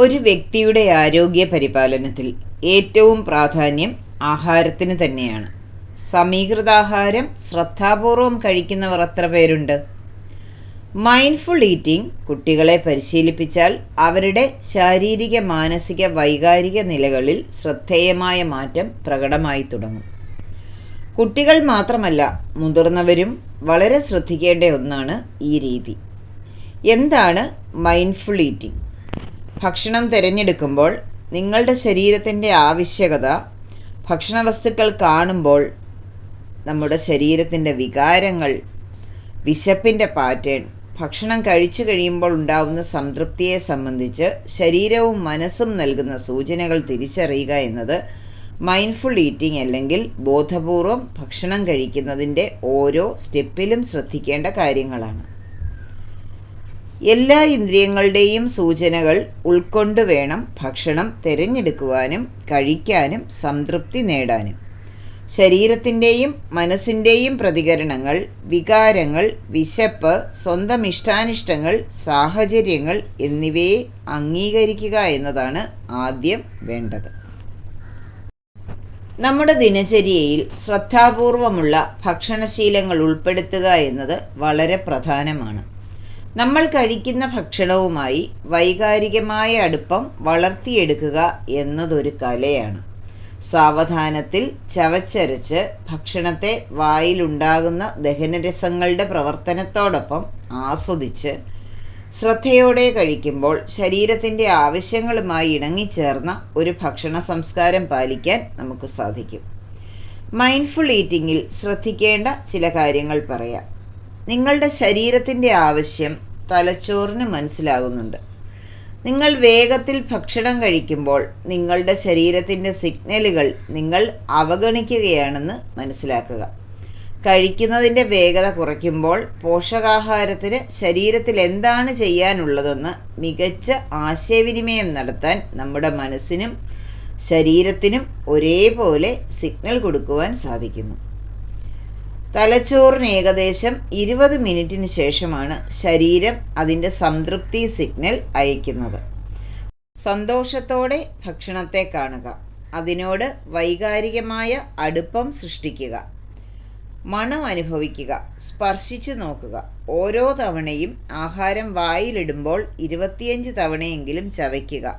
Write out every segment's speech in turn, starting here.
ഒരു വ്യക്തിയുടെ ആരോഗ്യ പരിപാലനത്തിൽ ഏറ്റവും പ്രാധാന്യം ആഹാരത്തിന് തന്നെയാണ്. സമീകൃതാഹാരം ശ്രദ്ധാപൂർവം കഴിക്കുന്നവർ എത്ര പേരുണ്ട്? മൈൻഡ്ഫുൾ ഈറ്റിംഗ് കുട്ടികളെ പരിശീലിപ്പിച്ചാൽ അവരുടെ ശാരീരിക, മാനസിക, വൈകാരിക നിലകളിൽ ശ്രദ്ധേയമായ മാറ്റം പ്രകടമായി തുടങ്ങും. കുട്ടികൾ മാത്രമല്ല, മുതിർന്നവരും വളരെ ശ്രദ്ധിക്കേണ്ട ഒന്നാണ് ഈ രീതി. എന്താണ് മൈൻഡ്ഫുൾ ഈറ്റിംഗ്? ഭക്ഷണം തിരഞ്ഞെടുക്കുമ്പോൾ നിങ്ങളുടെ ശരീരത്തിൻ്റെ ആവശ്യകത, ഭക്ഷണവസ്തുക്കൾ കാണുമ്പോൾ നമ്മുടെ ശരീരത്തിൻ്റെ വികാരങ്ങൾ, വിശപ്പിൻ്റെ പാറ്റേൺ, ഭക്ഷണം കഴിച്ചു കഴിയുമ്പോൾ ഉണ്ടാവുന്ന സംതൃപ്തിയെ സംബന്ധിച്ച് ശരീരവും മനസ്സും നൽകുന്ന സൂചനകൾ തിരിച്ചറിയുക എന്നത് മൈൻഡ്ഫുൾ ഈറ്റിംഗ് അല്ലെങ്കിൽ ബോധപൂർവം ഭക്ഷണം കഴിക്കുന്നതിൻ്റെ ഓരോ സ്റ്റെപ്പിലും ശ്രദ്ധിക്കേണ്ട കാര്യങ്ങളാണ്. എല്ലാ ഇന്ദ്രിയങ്ങളുടെയും സൂചനകൾ ഉൾക്കൊണ്ട് വേണം ഭക്ഷണം തിരഞ്ഞെടുക്കുവാനും കഴിക്കാനും സംതൃപ്തി നേടാനും. ശരീരത്തിൻ്റെയും മനസ്സിൻ്റെയും പ്രതികരണങ്ങൾ, വികാരങ്ങൾ, വിശപ്പ്, സ്വന്തം ഇഷ്ടാനിഷ്ടങ്ങൾ, സാഹചര്യങ്ങൾ എന്നിവയെ അംഗീകരിക്കുക എന്നതാണ് ആദ്യം വേണ്ടത്. നമ്മുടെ ദിനചര്യയിൽ ശ്രദ്ധാപൂർവമുള്ള ഭക്ഷണശീലങ്ങൾ ഉൾപ്പെടുത്തുക എന്നത് വളരെ പ്രധാനമാണ്. നമ്മൾ കഴിക്കുന്ന ഭക്ഷണവുമായി വൈകാരികമായ അടുപ്പം വളർത്തിയെടുക്കുക എന്നതൊരു കലയാണ്. സാവധാനത്തിൽ ചവച്ചരച്ച് ഭക്ഷണത്തെ വായിലുണ്ടാകുന്ന ദഹനരസങ്ങളുടെ പ്രവർത്തനത്തോടൊപ്പം ആസ്വദിച്ച് ശ്രദ്ധയോടെ കഴിക്കുമ്പോൾ ശരീരത്തിൻ്റെ ആവശ്യങ്ങളുമായി ഇണങ്ങിച്ചേർന്ന ഒരു ഭക്ഷണ സംസ്കാരം പാലിക്കാൻ നമുക്ക് സാധിക്കും. മൈൻഡ്ഫുൾ ഈറ്റിങ്ങിൽ ശ്രദ്ധിക്കേണ്ട ചില കാര്യങ്ങൾ പറയാം. നിങ്ങളുടെ ശരീരത്തിൻ്റെ ആവശ്യം തലച്ചോറിന് മനസ്സിലാകുന്നുണ്ട്. നിങ്ങൾ വേഗത്തിൽ ഭക്ഷണം കഴിക്കുമ്പോൾ നിങ്ങളുടെ ശരീരത്തിൻ്റെ സിഗ്നലുകൾ നിങ്ങൾ അവഗണിക്കുകയാണെന്ന് മനസ്സിലാക്കുക. കഴിക്കുന്നതിൻ്റെ വേഗത കുറയ്ക്കുമ്പോൾ പോഷകാഹാരത്തിന് ശരീരത്തിൽ എന്താണ് ചെയ്യാനുള്ളതെന്ന് മികച്ച ആശയവിനിമയം നടത്താൻ നമ്മുടെ മനസ്സിനും ശരീരത്തിനും ഒരേപോലെ സിഗ്നൽ കൊടുക്കുവാൻ സാധിക്കുന്നു. തലച്ചോറിന് ഏകദേശം 20 മിനിറ്റിന് ശേഷമാണ് ശരീരം അതിൻ്റെ സംതൃപ്തി സിഗ്നൽ അയക്കുന്നത്. സന്തോഷത്തോടെ ഭക്ഷണത്തെ കാണുക, അതിനോട് വൈകാരികമായ അടുപ്പം സൃഷ്ടിക്കുക, മണം അനുഭവിക്കുക, സ്പർശിച്ചു നോക്കുക. ഓരോ തവണയും ആഹാരം വായിലിടുമ്പോൾ 25 തവണയെങ്കിലും ചവയ്ക്കുക.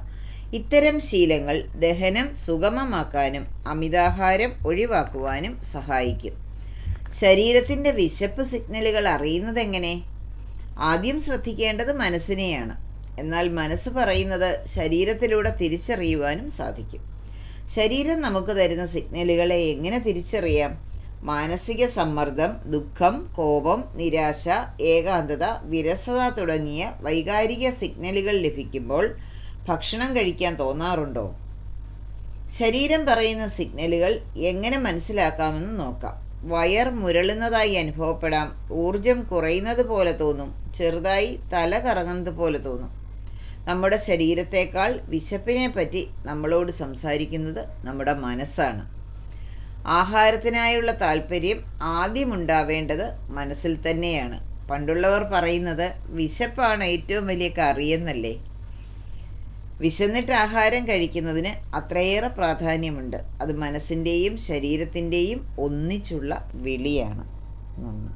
ഇത്തരം ശീലങ്ങൾ ദഹനം സുഗമമാക്കാനും അമിതാഹാരം ഒഴിവാക്കുവാനും സഹായിക്കും. ശരീരത്തിൻ്റെ വിശപ്പ് സിഗ്നലുകൾ അറിയുന്നത് എങ്ങനെ? ആദ്യം ശ്രദ്ധിക്കേണ്ടത് മനസ്സിനെയാണ്. എന്നാൽ മനസ്സ് പറയുന്നത് ശരീരത്തിലൂടെ തിരിച്ചറിയുവാനും സാധിക്കും. ശരീരം നമുക്ക് തരുന്ന സിഗ്നലുകളെ എങ്ങനെ തിരിച്ചറിയാം? മാനസിക സമ്മർദ്ദം, ദുഃഖം, കോപം, നിരാശ, ഏകാന്തത, വിരസത തുടങ്ങിയ വൈകാരിക സിഗ്നലുകൾ ലഭിക്കുമ്പോൾ ഭക്ഷണം കഴിക്കാൻ തോന്നാറുണ്ടോ? ശരീരം പറയുന്ന സിഗ്നലുകൾ എങ്ങനെ മനസ്സിലാക്കാമെന്ന് നോക്കാം. വയർ മുരളുന്നതായി അനുഭവപ്പെടാം, ഊർജം കുറയുന്നത് പോലെ തോന്നും, ചെറുതായി തല കറങ്ങുന്നത് പോലെ തോന്നും. നമ്മുടെ ശരീരത്തേക്കാൾ വിശപ്പിനെ പറ്റി നമ്മളോട് സംസാരിക്കുന്നത് നമ്മുടെ മനസ്സാണ്. ആഹാരത്തിനായുള്ള താല്പര്യം ആദ്യമുണ്ടാവേണ്ടത് മനസ്സിൽ തന്നെയാണ്. പണ്ടുള്ളവർ പറയുന്നത് വിശപ്പാണ് ഏറ്റവും വലിയ കറിയെന്നല്ലേ. വിശന്നിട്ട് ആഹാരം കഴിക്കുന്നതിന് അത്രയേറെ പ്രാധാന്യമുണ്ട്. അത് മനസ്സിൻ്റെയും ശരീരത്തിൻ്റെയും ഒന്നിച്ചുള്ള വിളിയാണ്. നന്ദി.